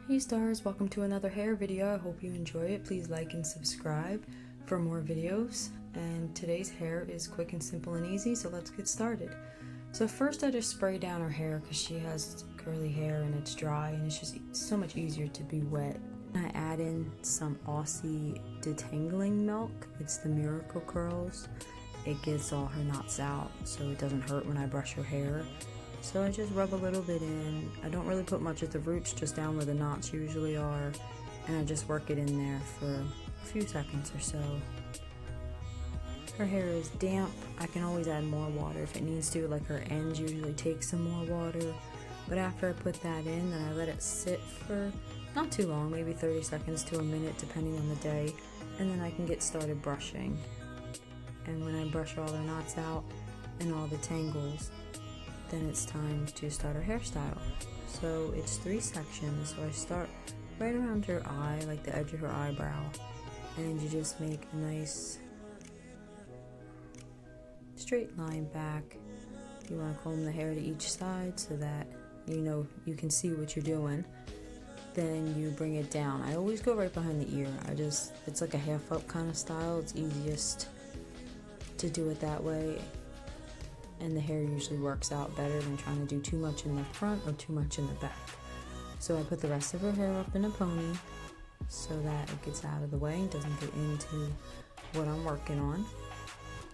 Hey stars, welcome to another hair video. I hope you enjoy it. Please like and subscribe for more videos. And today's hair is quick and simple and easy, so let's get started. So first I just spray down her hair because she has curly hair and it's dry and it's just so much easier to be wet. I add in some Aussie detangling milk. It's the Miracle Curls. It gets all her knots out so it doesn't hurt when I brush her hair. So I just rub a little bit in. I don't really put much at the roots, just down where the knots usually are. And I just work it in there for a few seconds or so. Her hair is damp. I can always add more water if it needs to, like her ends usually take some more water. But after I put that in, then I let it sit for not too long, maybe 30 seconds to a minute depending on the day. And then I can get started brushing. And when I brush all the knots out and all the tangles, then it's time to start her hairstyle. So it's 3 sections. So I start right around her eye, like the edge of her eyebrow, and you just make a nice straight line back. You want to comb the hair to each side so that you know you can see what you're doing. Then you bring it down. I always go right behind the ear. It's like a half up kind of style. It's easiest to do it that way. And the hair usually works out better than trying to do too much in the front or too much in the back. So I put the rest of her hair up in a pony so that it gets out of the way and doesn't get into what I'm working on.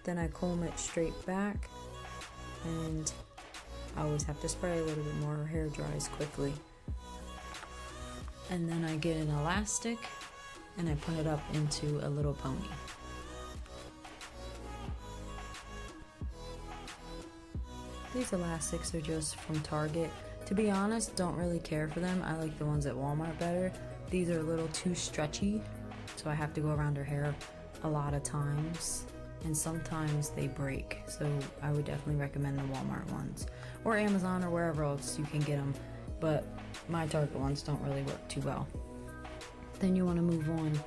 Then I comb it straight back, and I always have to spray a little bit more. Her hair dries quickly. And then I get an elastic and I put it up into a little pony. These elastics are just from Target. To be honest, don't really care for them. I like the ones at Walmart better. These are a little too stretchy, so I have to go around her hair a lot of times, and sometimes they break. So I would definitely recommend the Walmart ones, or Amazon or wherever else you can get them, but my Target ones don't really work too well. Then you want to move on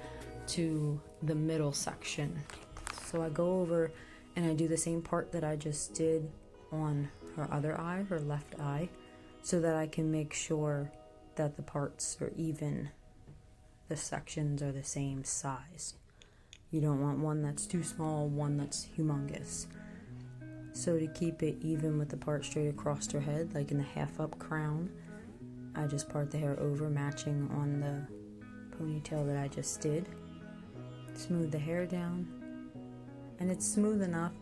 to the middle section. So I go over and I do the same part that I just did on her other eye, her left eye, so that I can make sure that the parts are even, the sections are the same size. You don't want one that's too small, one that's humongous. So to keep it even with the part straight across her head, like in the half up crown, I just part the hair over, matching on the ponytail that I just did. Smooth the hair down, and it's smooth enough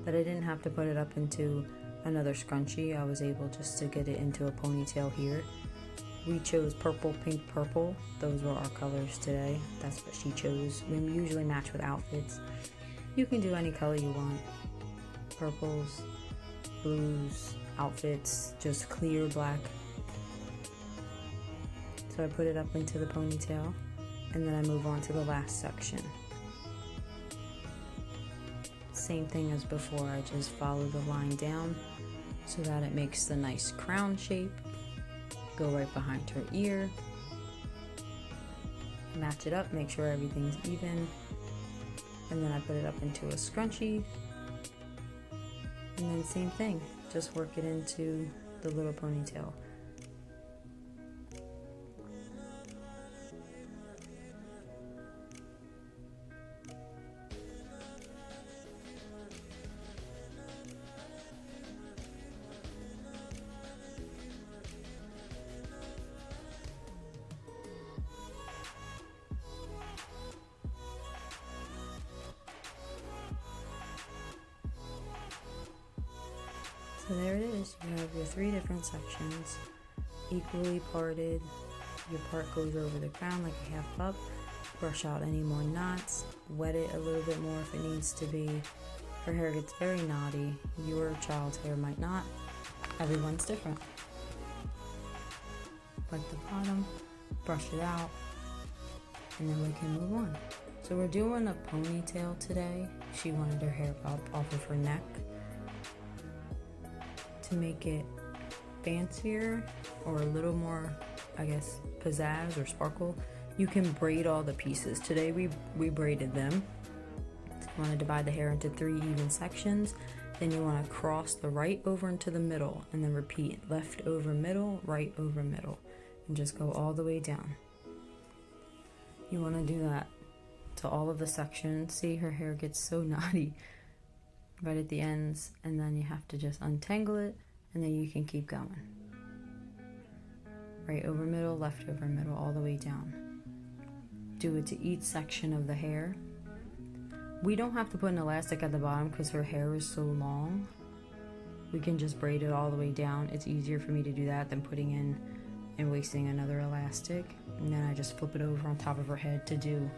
that I didn't have to put it up into another scrunchie. I was able just to get it into a ponytail here. We chose purple, pink, purple. Those were our colors today. That's what she chose. We usually match with outfits. You can do any color you want. Purples, blues, outfits, just clear black. So I put it up into the ponytail, and then I move on to the last section. Same thing as before, I just follow the line down so that it makes the nice crown shape. Go right behind her ear, match it up, make sure everything's even, and then I put it up into a scrunchie, and then same thing, just work it into the little ponytail. So there it is. You have your 3 different sections, equally parted. Your part goes over the crown like a half up. Brush out any more knots. Wet it a little bit more if it needs to be. Her hair gets very knotty. Your child's hair might not. Everyone's different. Wet the bottom, brush it out, and then we can move on. So we're doing a ponytail today. She wanted her hair up off of her neck. To make it fancier or a little more, I guess, pizzazz or sparkle, you can braid all the pieces. Today we braided them. So you want to divide the hair into 3 even sections. Then you want to cross the right over into the middle and then repeat left over middle, right over middle. and just go all the way down. You want to do that to all of the sections. See, her hair gets so knotty right at the ends, and then you have to just untangle it, and then you can keep going. Right over middle, left over middle, all the way down. Do it to each section of the hair. We don't have to put an elastic at the bottom because her hair is so long. We can just braid it all the way down. It's easier for me to do that than putting in and wasting another elastic. And then I just flip it over on top of her head to do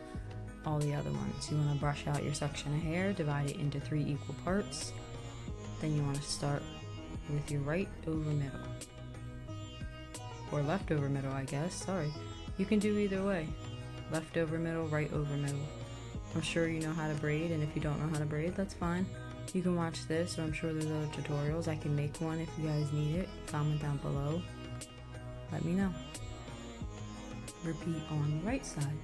all the other ones. You want to brush out your section of hair, divide it into 3 equal parts. Then you want to start with your right over middle. Or left over middle, I guess. Sorry. You can do either way. Left over middle, right over middle. I'm sure you know how to braid, and if you don't know how to braid, that's fine. You can watch this, or I'm sure there's other tutorials. I can make one if you guys need it. Comment down below. Let me know. Repeat on the right side.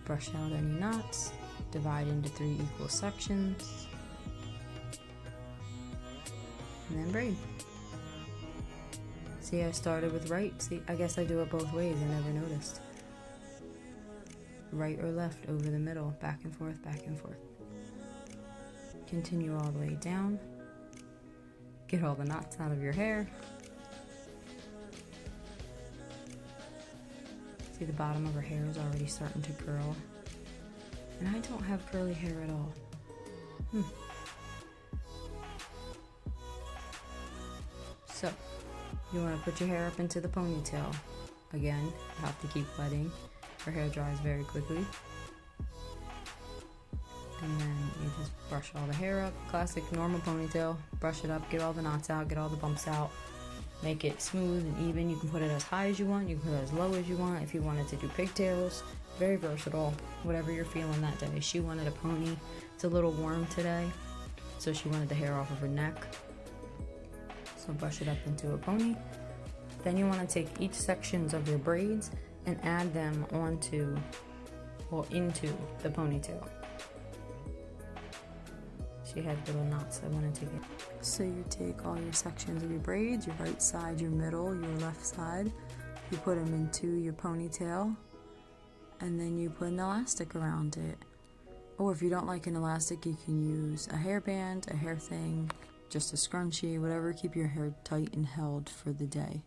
Brush out any knots. Divide into 3 equal sections. And then braid. See, I started with right. See, I guess I do it both ways. I never noticed. Right or left over the middle, back and forth, back and forth. Continue all the way down. Get all the knots out of your hair. See, the bottom of her hair is already starting to curl. And I don't have curly hair at all. So, you want to put your hair up into the ponytail. Again, you have to keep letting. Her hair dries very quickly. And then you just brush all the hair up. Classic normal ponytail. Brush it up, get all the knots out, get all the bumps out. Make it smooth and even. You can put it as high as you want. You can put it as low as you want. If you wanted to do pigtails. Very versatile. Whatever you're feeling that day. She wanted a pony. It's a little warm today, so she wanted the hair off of her neck. So brush it up into a pony. Then you want to take each sections of your braids and add them onto, or into the ponytail. She had little knots I wanted to get. So you take all your sections of your braids, your right side, your middle, your left side. You put them into your ponytail, and then you put an elastic around it. Or if you don't like an elastic, you can use a hairband, a hair thing, just a scrunchie, whatever, keep your hair tight and held for the day.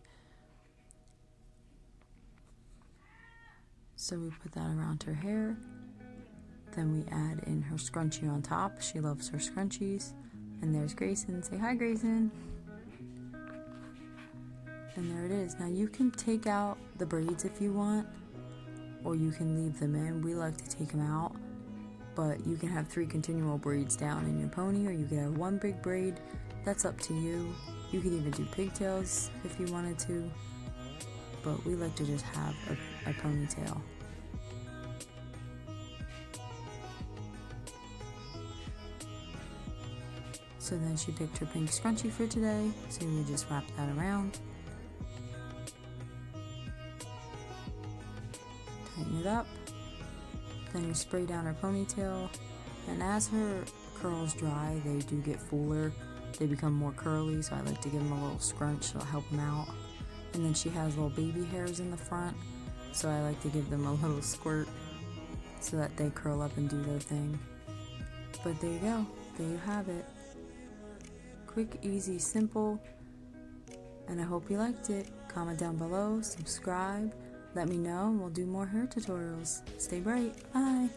So we put that around her hair. Then we add in her scrunchie on top. She loves her scrunchies. And there's Grayson. Say hi, Grayson. And there it is. Now you can take out the braids if you want, or you can leave them in. We like to take them out, but you can have 3 continual braids down in your pony, or you can have 1 big braid. That's up to you. You could even do pigtails if you wanted to, but we like to just have a ponytail. So then she picked her pink scrunchie for today, so we just wrap that around. Tighten it up. Then you spray down her ponytail, and as her curls dry, they do get fuller. They become more curly, so I like to give them a little scrunch, so I'll help them out. And then she has little baby hairs in the front, so I like to give them a little squirt so that they curl up and do their thing. But there you go. There you have it. Quick, easy, simple. And I hope you liked it. Comment down below, subscribe, let me know, and we'll do more hair tutorials. Stay bright. Bye.